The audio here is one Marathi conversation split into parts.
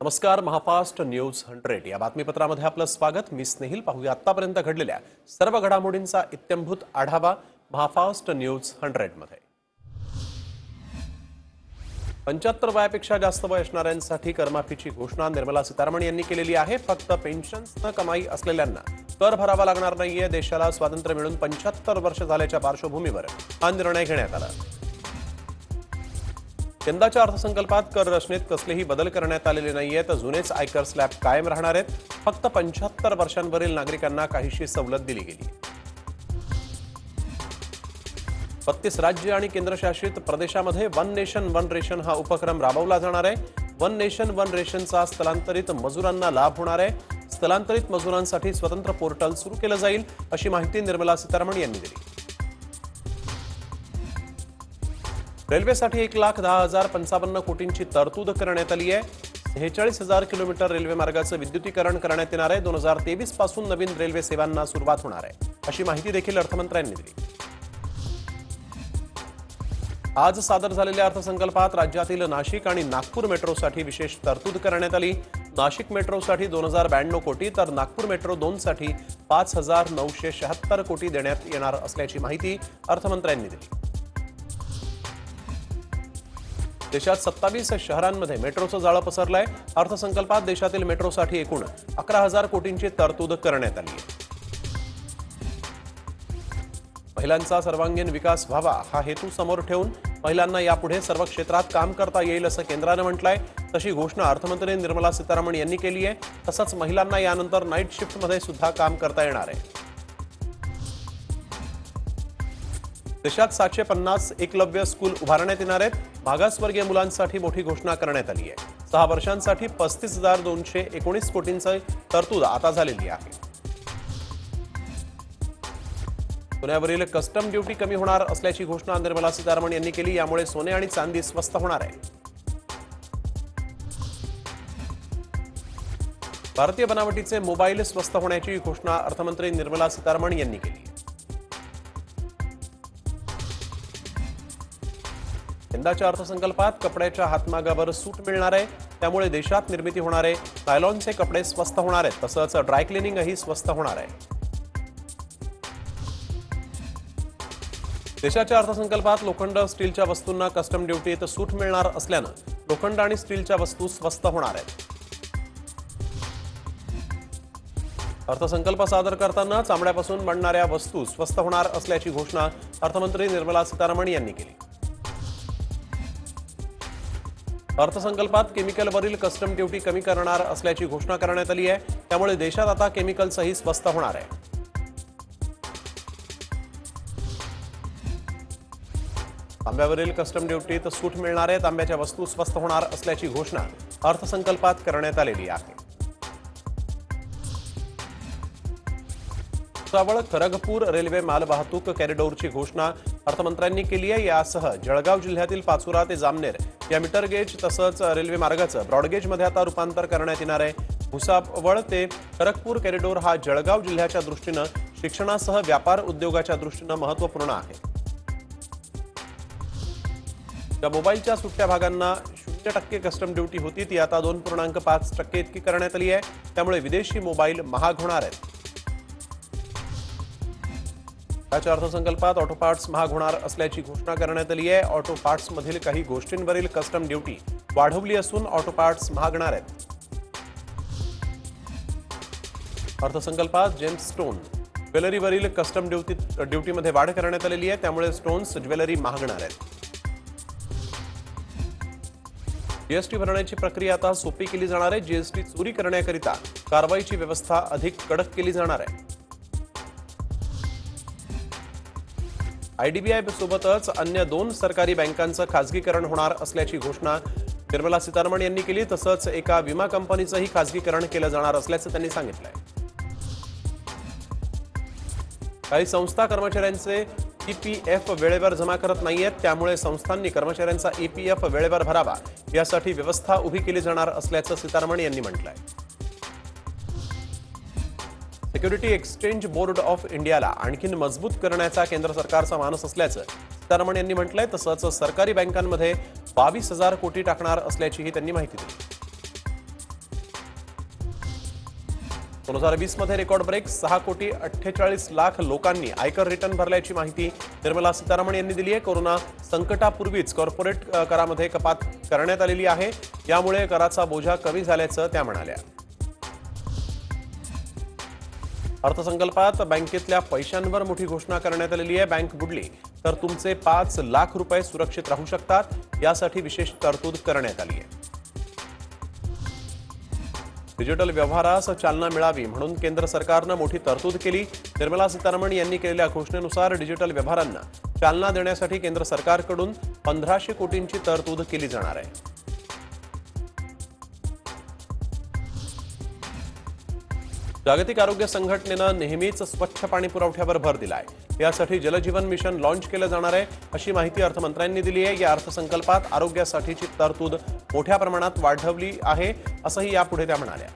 नमस्कार. महाफास्ट न्यूज 100 या बातमीपत्रामध्ये आपलं स्वागत. मी स्नेहिल. पाहूया आतापर्यंत घडलेल्या सर्व घडामोडींचा इत्थंभूत आढावा महाफास्ट न्यूज 100 मध्ये. 75 वयापेक्षा जास्त वय असणाऱ्यांसाठी करमाफीची घोषणा निर्मला सीतारामन यांनी केलेली आहे. फक्त पेन्शन्सनं कमाई असलेल्यांना कर भरावा लागणार नाहीये. देशाला स्वातंत्र्य मिळून 75 वर्ष झाल्याच्या पार्श्वभूमीवर हा निर्णय घेण्यात आला. यंदाच्या अर्थसंकल्पात कर रचनेत कसलेही बदल करण्यात आलेले नाहीयेत. जुनेच आयकर स्लॅब कायम राहणार आहेत. फक्त 75 वर्षांवरील नागरिकांना काहीशी सवलत दिली गेली. 32 राज्य आणि केंद्रशासित प्रदेशामध्ये वन नेशन वन रेशन हा उपक्रम राबवला जाणार आहे. वन नेशन वन रेशनचा स्थलांतरित मजुरांना लाभ होणार आहे. स्थलांतरित मजुरांसाठी स्वतंत्र पोर्टल सुरू केलं जाईल, अशी माहिती निर्मला सीतारामन यांनी दिली. रेल्वेसाठी 1,10,055 कोटींची तरतूद करण्यात आली आहे. 46,000 किलोमीटर रेल्वे मार्गाचं विद्युतीकरण करण्यात येणार आहे. 2023 पासून नवीन रेल्वे सेवांना सुरुवात होणार आहे, अशी माहिती देखील अर्थमंत्र्यांनी दिली. आज सादर झालेल्या अर्थसंकल्पात राज्यातील नाशिक आणि नागपूर मेट्रोसाठी विशेष तरतूद करण्यात आली. नाशिक मेट्रोसाठी 2,092 कोटी तर नागपूर मेट्रो 2 साठी 5,976 कोटी देण्यात येणार असल्याची माहिती अर्थमंत्र्यांनी दिली. देशात 27 शहरांमध्ये मेट्रोचं जाळं पसरलंय. अर्थसंकल्पात देशातील मेट्रोसाठी एकूण 11,000 कोटींची तरतूद करण्यात आली आहे. महिलांचा सर्वांगीण विकास व्हावा हा हेतू समोर ठेवून महिलांना यापुढे सर्व क्षेत्रात काम करता येईल असं केंद्रानं म्हटलंय. तशी घोषणा अर्थमंत्री निर्मला सीतारामन यांनी केली आहे. तसंच महिलांना यानंतर नाईट शिफ्टमध्ये सुद्धा काम करता येणार आहे. देशात 750 एकलव्य स्कूल उभारण्यात येणार आहेत. मागासवर्गीय मुलांसाठी मोठी घोषणा करण्यात आली आहे. 6 वर्षांसाठी 35,219 कोटींची तरतूद आता झालेली आहे. सोन्यावरील कस्टम ड्युटी कमी होणार असल्याची घोषणा निर्मला सीतारामन यांनी केली. यामुळे सोने आणि चांदी स्वस्त होणार आहे. भारतीय बनावटीचे मोबाईल स्वस्त होण्याची घोषणा अर्थमंत्री निर्मला सीतारामन यांनी केली. यंदाच्या अर्थसंकल्पात कपड्याच्या हातमागावर सूट मिळणार आहे. त्यामुळे देशात निर्मिती होणारे नायलॉनचे कपडे स्वस्त होणार आहेत. तसंच ड्राय क्लिनिंगही स्वस्त होणार आहे. देशाच्या अर्थसंकल्पात लोखंड स्टीलच्या वस्तूंना कस्टम ड्युटीत सूट मिळणार असल्यानं लोखंड आणि स्टीलच्या वस्तू स्वस्त होणार आहेत. अर्थसंकल्प सादर करताना चामड्यापासून बनणाऱ्या वस्तू स्वस्त होणार असल्याची घोषणा अर्थमंत्री निर्मला सीतारामन यांनी केली. अर्थसंकल्पात केमिकलवरील कस्टम ड्युटी कमी करणार असल्याची घोषणा करण्यात आली आहे. त्यामुळे देशात आता केमिकल्सही स्वस्त होणार आहे. तांब्यावरील कस्टम ड्युटीत सूट मिळणार आहे. तांब्याच्या वस्तू स्वस्त होणार असल्याची घोषणा अर्थसंकल्पात करण्यात आलेली आहे. भुसावळ खरगपूर रेल्वे मालवाहतूक कॉरिडॉरची घोषणा अर्थमंत्र्यांनी केली आहे. यासह जळगाव जिल्ह्यातील पाचोरा ते जामनेर या मीटर गेज तसंच रेल्वे मार्गाचं ब्रॉडगेजमध्ये आता रूपांतर करण्यात येणार आहे. भुसावळ ते खरगपूर कॉरिडॉर हा जळगाव जिल्ह्याच्या दृष्टीनं शिक्षणासह व्यापार उद्योगाच्या दृष्टीनं महत्त्वपूर्ण आहे. त्या मोबाईलच्या सुट्ट्या भागांना 0% कस्टम ड्युटी होती, ती आता 2.5% इतकी करण्यात आली आहे. त्यामुळे विदेशी मोबाईल महाग होणार आहेत. याच्या अर्थसंकल्पात ऑटो पार्ट्स महाग होणार असल्याची घोषणा करण्यात आली आहे. ऑटो पार्ट्समधील काही गोष्टींवरील कस्टम ड्युटी वाढवली असून ऑटो पार्ट्स महागणार आहेत. अर्थसंकल्पात जेम्स स्टोन ज्वेलरीवरील कस्टम ड्युटीमध्ये वाढ करण्यात आलेली आहे. त्यामुळे स्टोन्स ज्वेलरी महागणार आहेत. जीएसटी भरण्याची प्रक्रिया आता सोपी केली जाणार आहे. जीएसटी चोरी करण्याकरिता कारवाईची व्यवस्था अधिक कडक केली जाणार आहे. आयडीबीआय सोबतच अन्य 2 सरकारी बँकांचं खासगीकरण होणार असल्याची घोषणा निर्मला सीतारामन यांनी केली. तसंच एका विमा कंपनीचंही खासगीकरण केलं जाणार असल्याचं त्यांनी सांगितलंय. काही संस्था कर्मचाऱ्यांचे ईपीएफ वेळेवर जमा करत नाहीयेत. त्यामुळे संस्थांनी कर्मचाऱ्यांचा ईपीएफ वेळेवर भरावा यासाठी व्यवस्था उभी केली जाणार असल्याचं सीतारामन यांनी म्हटलंय. सिक्युरिटी एक्सचेंज बोर्ड ऑफ इंडियाला आणखीन मजबूत करण्याचा केंद्र सरकारचा मानस असल्याचं सीतारामन यांनी म्हटलंय. तसंच सरकारी बँकांमध्ये 22,000 कोटी टाकणार असल्याचीही त्यांनी माहिती दिली. 2020 मध्ये रेकॉर्ड ब्रेक 6,48,00,000 लोकांनी आयकर रिटर्न भरल्याची माहिती निर्मला सीतारामन यांनी दिली आहे. कोरोना संकटापूर्वीच कॉर्पोरेट करामध्ये कपात करण्यात आलेली आहे. यामुळे कराचा बोजा कमी झाल्याचं त्या म्हणाल्या. अर्थसंकल्पात बँकेतल्या पैशांवर मोठी घोषणा करण्यात आलेली आहे. बँक बुडली तर तुमचे 5 लाख रुपये सुरक्षित राहू शकतात. यासाठी विशेष तरतूद करण्यात आली आहे. डिजिटल व्यवहारास चालना मिळावी म्हणून केंद्र सरकारनं मोठी तरतूद केली. निर्मला सीतारामन यांनी केलेल्या घोषणेनुसार डिजिटल व्यवहारांना चालना देण्यासाठी केंद्र सरकारकडून 1500 कोटींची तरतूद केली जाणार आहे. जागतिक आरोग्य संघटनेनं नेहमीच स्वच्छ पाणी पुरवठ्यावर भर दिला आहे. यासाठी जलजीवन मिशन लॉन्च केलं जाणार आहे अशी माहिती अर्थमंत्र्यांनी दिली आहे. या अर्थसंकल्पात आरोग्यासाठीची तरतूद मोठ्या प्रमाणात वाढवली आहे असंही यापुढे त्या म्हणाल्या.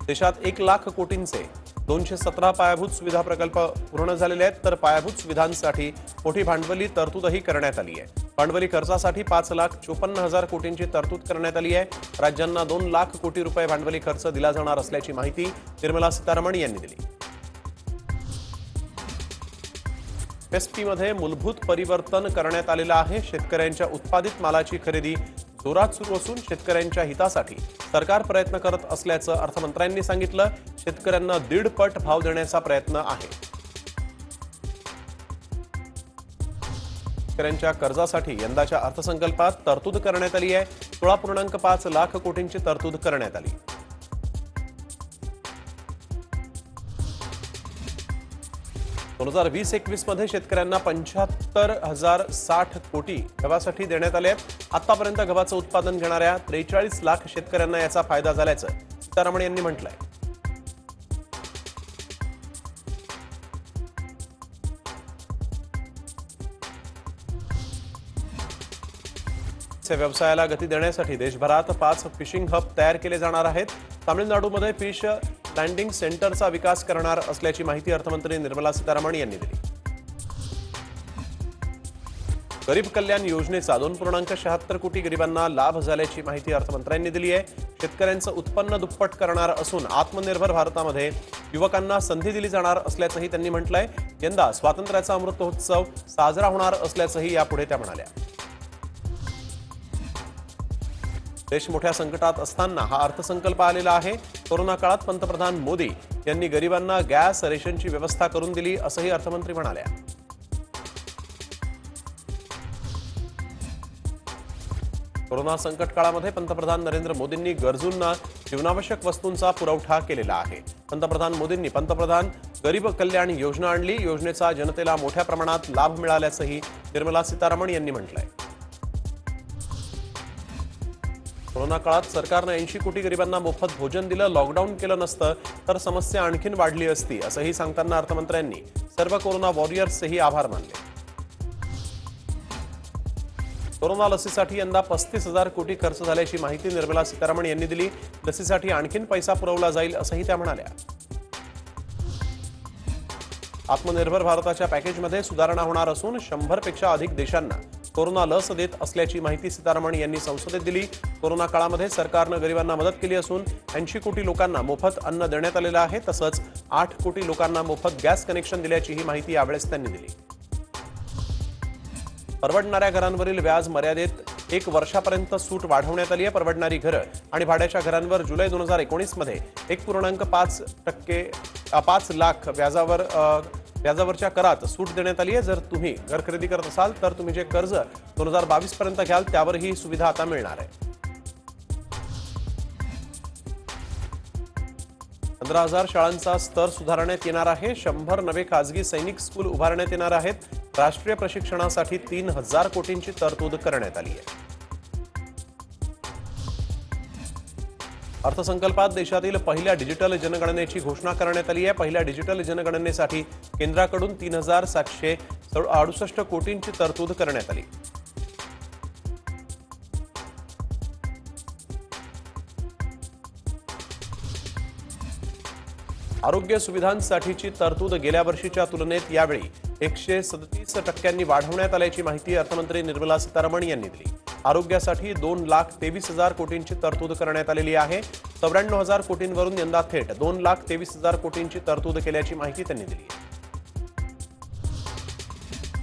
देशात 1 लाख कोटींचे 217 पायाभूत सुविधा प्रकल्प पूर्ण झालेले आहेत. तर पायाभूत सुविधांसाठी मोठी भांडवली तरतूदही करण्यात आली आहे. भांडवली खर्चासाठी 5,54,000 कोटींची तरतूद करण्यात आली आहे. राज्यांना 2 लाख कोटी रुपये भांडवली खर्च दिला जाणार असल्याची माहिती निर्मला सीतारामन यांनी दिली. एमएसपीमध्ये मूलभूत परिवर्तन करण्यात आलेलं आहे. शेतकऱ्यांच्या उत्पादित मालाची खरेदी जोरात सुरू असून शेतकऱ्यांच्या हितासाठी सरकार प्रयत्न करत असल्याचं अर्थमंत्र्यांनी सांगितलं. शेतकऱ्यांना 1.5 पट भाव देण्याचा प्रयत्न आहे. शेतकऱ्यांच्या कर्जासाठी यंदाच्या अर्थसंकल्पात तरतूद करण्यात आली आहे. 16.5 लाख कोटींची तरतूद करण्यात आली. दोन 2020-21 मध्ये शेतकऱ्यांना 75,060 कोटी गव्हासाठी देण्यात आले आहेत. आतापर्यंत गव्हाचं उत्पादन घेणाऱ्या 43 लाख शेतकऱ्यांना याचा फायदा झाल्याचं सीतारामन यांनी म्हटलंय. व्यवसायाला गती देण्यासाठी देशभरात 5 फिशिंग हब तयार केले जाणार आहेत. तामिळनाडूमध्ये फिश लँडिंग सेंटरचा विकास करणार असल्याची माहिती अर्थमंत्री निर्मला सीतारामन यांनी दिली. गरीब कल्याण योजनेचा 2.76 कोटी गरिबांना लाभ झाल्याची माहिती अर्थमंत्र्यांनी दिली आहे. शेतकऱ्यांचं उत्पन्न दुप्पट करणार असून आत्मनिर्भर भारतामध्ये युवकांना संधी दिली जाणार असल्याचंही त्यांनी म्हटलंय. यंदा स्वातंत्र्याचा अमृतोत्सव साजरा होणार असल्याचंही यापुढे त्या म्हणाल्या. देश मोठ्या संकटात असताना हा अर्थसंकल्प आलेला आहे. कोरोना काळात पंतप्रधान मोदी यांनी गरिबांना गॅस रेशनची व्यवस्था करून दिली असंही अर्थमंत्री म्हणाल्या. कोरोना संकट काळामध्ये पंतप्रधान नरेंद्र मोदींनी गरजूंना जीवनावश्यक वस्तूंचा पुरवठा केलेला आहे. पंतप्रधान मोदींनी पंतप्रधान गरीब कल्याण योजना आणली. योजनेचा जनतेला मोठ्या प्रमाणात लाभ मिळाल्याचंही निर्मला सीतारामन यांनी म्हटलंय. कोरोना काळात सरकारनं 80 कोटी गरिबांना मोफत भोजन दिलं. लॉकडाऊन केलं नसतं तर समस्या आणखीन वाढली असती असंही सांगताना अर्थमंत्र्यांनी सर्व कोरोना वॉरियर्सचेही आभार मानले. कोरोना लसीसाठी यंदा 35,000 कोटी खर्च झाल्याची माहिती निर्मला सीतारामन यांनी दिली. लसीसाठी आणखीन पैसा पुरवला जाईल असंही त्या म्हणाल्या. आत्मनिर्भर भारताच्या पॅकेजमध्ये सुधारणा होणार असून 100 पेक्षा अधिक देशांना कोरोना लस देत असल्याची माहिती सीतारामन यांनी संसदेत दिली. कोरोना काळामध्ये सरकारनं गरिबांना मदत केली असून 80 कोटी लोकांना मोफत अन्न देण्यात आलेलं आहे. तसंच 8 कोटी लोकांना मोफत गॅस कनेक्शन दिल्याचीही माहिती यावेळेस त्यांनी दिली. परवडणाऱ्या घरांवरील व्याज मर्यादेत 1 वर्षापर्यंत सूट वाढवण्यात आली आहे. परवडणारी घरं आणि भाड्याच्या घरांवर जुलै 2019 मध्ये 1.5 लाख व्याजावरच्या करात सूट देण्यात आली आहे. जर तुम्ही घर खरेदी करत असाल तर तुम्ही जे कर्ज 2022 पर्यंत घ्याल त्यावर ही सुविधा आता मिळणार आहे. 15,000 शाळांचा स्तर सुधारण्यात येणार आहे. 100 नवे खासगी सैनिक स्कूल उभारण्यात येणार आहेत. राष्ट्रीय प्रशिक्षणासाठी 3,000 कोटींची तरतूद करण्यात आली आहे. अर्थसंकल्पात देशातील पहिल्या डिजिटल जनगणनेची घोषणा करण्यात आली आहे. पहिल्या डिजिटल जनगणनेसाठी केंद्राकडून 3,768 कोटींची तरतूद करण्यात आली. आरोग्य सुविधांसाठीची तरतूद गेल्या वर्षीच्या तुलनेत यावेळी 137% वाढवण्यात आल्याची माहिती अर्थमंत्री निर्मला सीतारामन यांनी दिली. आरोग्यासाठी 2,23,000 कोटींची तरतूद करण्यात आलेली आहे. 94,000 कोटींवरून यंदा थेट 2,23,000 कोटींची तरतूद केल्याची माहिती त्यांनी दिली आहे.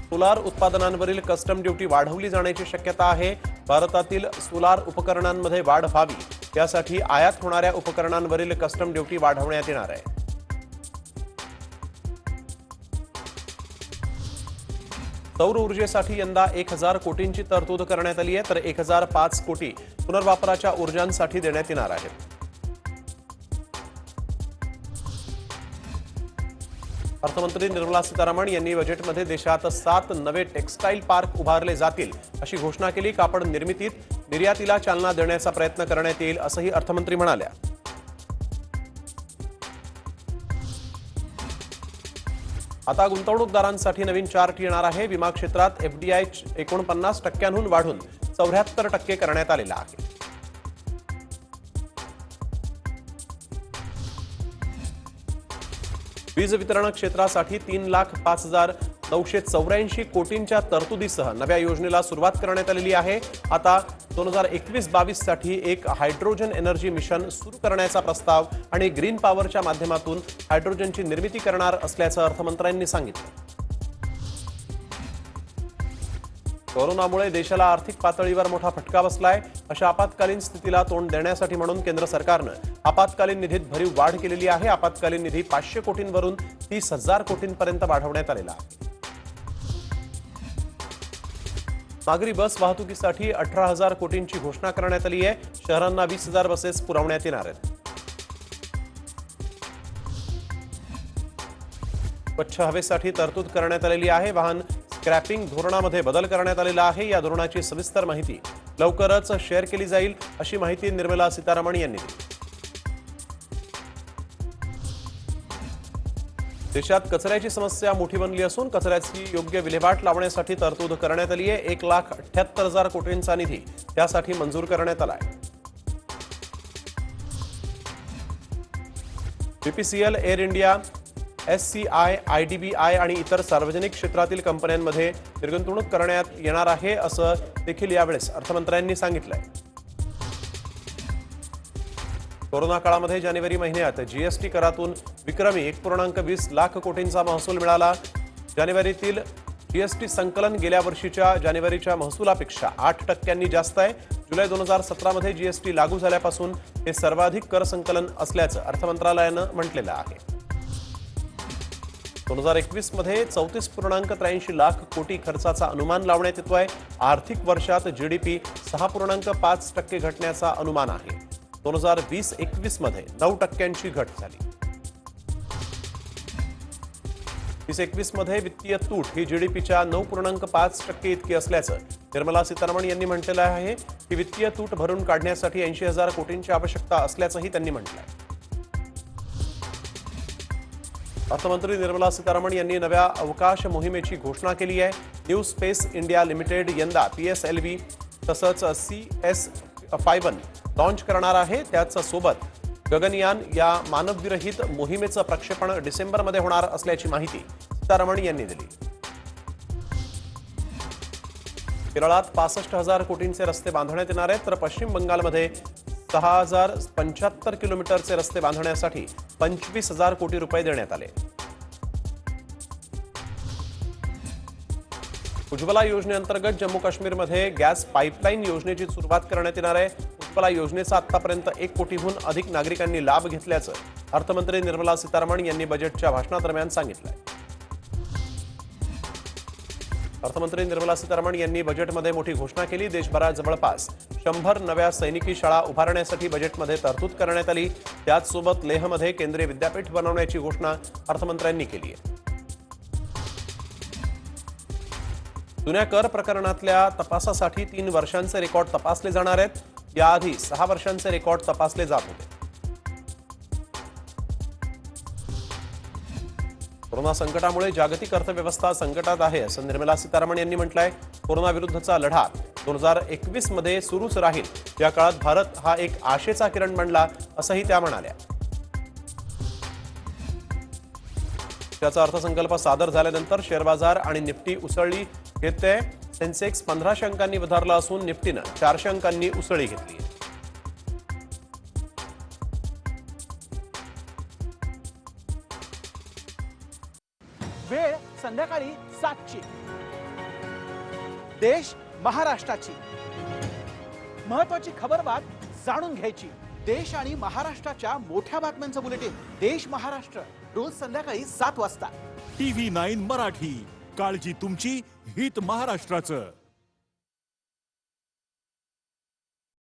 सोलार उत्पादनांवरील कस्टम ड्युटी वाढवली जाण्याची शक्यता आहे. भारतातील सोलार उपकरणांमध्ये वाढ व्हावी यासाठी आयात होणाऱ्या उपकरणांवरील कस्टम ड्युटी वाढवण्यात येणार आहे. सौर ऊर्जेसाठी यंदा 1,000 कोटींची तरतूद करण्यात आली आहे, तर 1,005 कोटी पुनर्वापराच्या ऊर्जांसाठी देण्यात येणार आहेत. अर्थमंत्री निर्मला सीतारामन यांनी बजेटमध्ये देशात 7 नवे टेक्स्टाईल पार्क उभारले जातील अशी घोषणा केली. कापड निर्मितीत निर्यातीला चालना देण्याचा प्रयत्न करण्यात येईल असंही अर्थमंत्री म्हणाल्या. आता गुंतवणूकदारांसाठी नवीन चार्ट येणार आहे. विमा क्षेत्रात एफडीआय 49% वाढून 74% करण्यात आलेला आहे. वीज वितरण क्षेत्रासाठी 3,05,984 कोटींच्या तरतुदीसह नव्या योजनेला सुरुवात करण्यात आलेली आहे. आता 2021-22 साठी एक हायड्रोजन एनर्जी मिशन सुरू करण्याचा प्रस्ताव आणि ग्रीन पॉवरच्या माध्यमातून हायड्रोजनची निर्मिती करणार असल्याचं अर्थमंत्र्यांनी सांगितलं. कोरोनामुळे देशाला आर्थिक पातळीवर मोठा फटका बसलाय. अशा आपत्कालीन स्थितीला तोंड देण्यासाठी म्हणून केंद्र सरकारनं आपत्कालीन निधीत भरीव वाढ केलेली आहे. आपत्कालीन निधी 500 कोटींवरून 30,000 कोटींपर्यंत वाढवण्यात आलेला आहे. नागरी बस वाहतुकीसाठी 18,000 कोटींची घोषणा करण्यात आली आहे. शहरांना 20,000 बसेस पुरवण्यात येणार आहेत. स्वच्छ हवेसाठी तरतूद करण्यात आलेली आहे. वाहन स्क्रॅपिंग धोरणामध्ये बदल करण्यात आलेला आहे. या धोरणाची सविस्तर माहिती लवकरच शेअर केली जाईल अशी माहिती निर्मला सीतारामन यांनी दिली. देशात कचऱ्याची समस्या मोठी बनली असून कचऱ्याची योग्य विल्हेवाट लावण्यासाठी तरतूद करण्यात आली आहे. 1,78,000 कोटींचा निधी त्यासाठी मंजूर करण्यात आला आहे. BPCL, air India, SCI, IDBI आणि इतर सार्वजनिक क्षेत्रातील कंपन्यांमध्ये निर्गुंतवणूक करण्यात येणार आहे असं देखील यावेळेस अर्थमंत्र्यांनी सांगितलंय. कोरोना काळामध्ये जानेवारी महिन्यात जीएसटी करातून विक्रमी 1.20 लाख कोटींचा महसूल मिळाला. जानेवारीतील जीएसटी संकलन गेल्या वर्षीच्या जानेवारीच्या महसुलापेक्षा 8% जास्त आहे. जुलै 2017 मध्ये जीएसटी लागू झाल्यापासून हे सर्वाधिक कर संकलन असल्याचं अर्थ मंत्रालयानं म्हटलेलं आहे. 2021 मध्ये 34.83 लाख कोटी खर्चाचा अनुमान लावण्यात येतोय. आर्थिक वर्षात जीडीपी 6.5% घटण्याचा अनुमान आहे. 2020-21 मध्ये 9% घट झाली. 2021 मध्ये वित्तीय तूट ही जीडीपीच्या 9.5% इतकी असल्याचं निर्मला सीतारामन यांनी म्हटलेलं आहे. ही वित्तीय तूट भरून काढण्यासाठी 80,000 कोटींची आवश्यकता असल्याचंही त्यांनी म्हटलंय. अर्थमंत्री निर्मला सीतारामन यांनी नव्या अवकाश मोहिमेची घोषणा केली आहे. न्यू स्पेस इंडिया लिमिटेड यंदा PSLV तसंच CS51 लॉन्च करणार आहे. त्याचसोबत गगनयान या मानवविरहित मोहिमेचं प्रक्षेपण डिसेंबरमध्ये होणार असल्याची माहिती सीतारामन यांनी दिली. केरळात 65,000 कोटींचे रस्ते बांधण्यात येणार आहेत, तर पश्चिम बंगालमध्ये 6,075 किलोमीटरचे रस्ते बांधण्यासाठी 25,000 कोटी रुपये देण्यात आले. उज्ज्वला योजनेअंतर्गत जम्मू काश्मीरमध्ये गॅस पाईपलाईन योजनेची सुरुवात करण्यात येणार आहे. उज्ज्वला योजनेचा आतापर्यंत 1 कोटीहून अधिक नागरिकांनी लाभ घेतल्याचं अर्थमंत्री निर्मला सीतारामन यांनी बजेटच्या भाषणादरम्यान सांगितलंय. अर्थमंत्री निर्मला सीतारामन यांनी बजेटमध्ये मोठी घोषणा केली. देशभरात जवळपास 100 नव्या सैनिकी शाळा उभारण्यासाठी बजेटमध्ये तरतूद करण्यात आली. त्याचसोबत लेहमध्ये केंद्रीय विद्यापीठ बनवण्याची घोषणा अर्थमंत्र्यांनी केली आहे. जुन्या कर प्रकरणातल्या तपासासाठी 3 वर्षांचे रेकॉर्ड तपासले जाणार आहेत. याआधी 6 वर्षांचे रेकॉर्ड तपासले जात होते. कोरोना संकटामुळे जागतिक अर्थव्यवस्था संकटात आहे असं निर्मला सीतारामन यांनी म्हटलंय. कोरोना विरुद्धचा लढा 2021 मध्ये सुरूच राहील. या काळात भारत हा एक आशेचा किरण बनला असंही त्या म्हणाल्या. त्याचा अर्थसंकल्प सादर झाल्यानंतर शेअर बाजार आणि निफ्टी उसळली घेते. सेन्सेक्स 1500 अंकांनी वधारला असून निफ्टीनं 400 अंकांनी उसळी घेतली. वेळ संध्याकाळी 7ची. देश महाराष्ट्राची महत्वाची खबरबात जाणून घ्यायची. देश आणि महाराष्ट्राच्या मोठ्या बातम्यांचं बुलेटिन देश महाराष्ट्र रोज संध्याकाळी 7 वाजता. TV9 मराठी, काळजी तुमची, हित महाराष्ट्राचं.